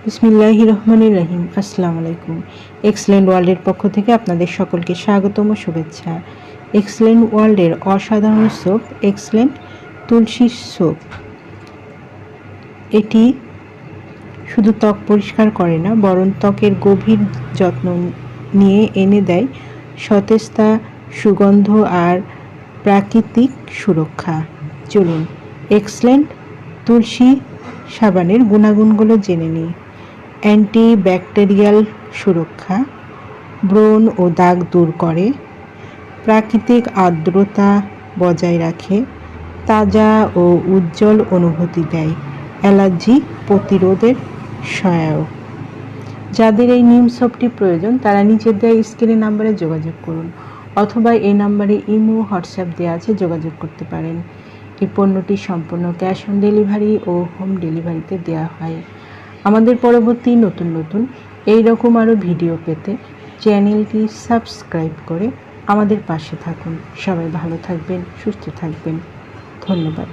বিসমিল্লাহির রহমানির রহিম। আসসালামু আলাইকুম। এক্সেলেন্ট ওয়ার্ল্ডের পক্ষ থেকে আপনাদের সকলকে স্বাগতম ও শুভেচ্ছা। এক্সেলেন্ট ওয়ার্ল্ডের অসাধারণ সোপ এক্সেলেন্ট তুলসী সোপ। এটি শুধু ত্বক পরিষ্কার করে না, বরং ত্বকের গভীর যত্ন নিয়ে এনে দেয় সতেজতা, সুগন্ধ আর প্রাকৃতিক সুরক্ষা। চলুন এক্সেলেন্ট তুলসী সাবানের গুণাগুণগুলো জেনে নিই। অ্যান্টি ব্যাকটেরিয়াল সুরক্ষা, ব্রণ ও দাগ দূর করে, প্রাকৃতিক আর্দ্রতা বজায় রাখে, তাজা ও উজ্জ্বল অনুভূতি দেয়, অ্যালার্জি প্রতিরোধের সহায়ক। যাদের এই নিম সোপটি প্রয়োজন তারা নিচের দেওয়া স্ক্রিনের নাম্বারে যোগাযোগ করুন, অথবা এই নাম্বারে ইমো, হোয়াটসঅ্যাপ দেওয়া আছে, যোগাযোগ করতে পারেন। এই পণ্যটি সম্পূর্ণ ক্যাশ অন ডেলিভারি ও হোম ডেলিভারিতে দেওয়া হয়। আমাদের পরবর্তী নতুন এই রকম আরও ভিডিও পেতে চ্যানেলটি সাবস্ক্রাইব করে আমাদের পাশে থাকুন। সবাই ভালো থাকবেন, সুস্থ থাকবেন। ধন্যবাদ।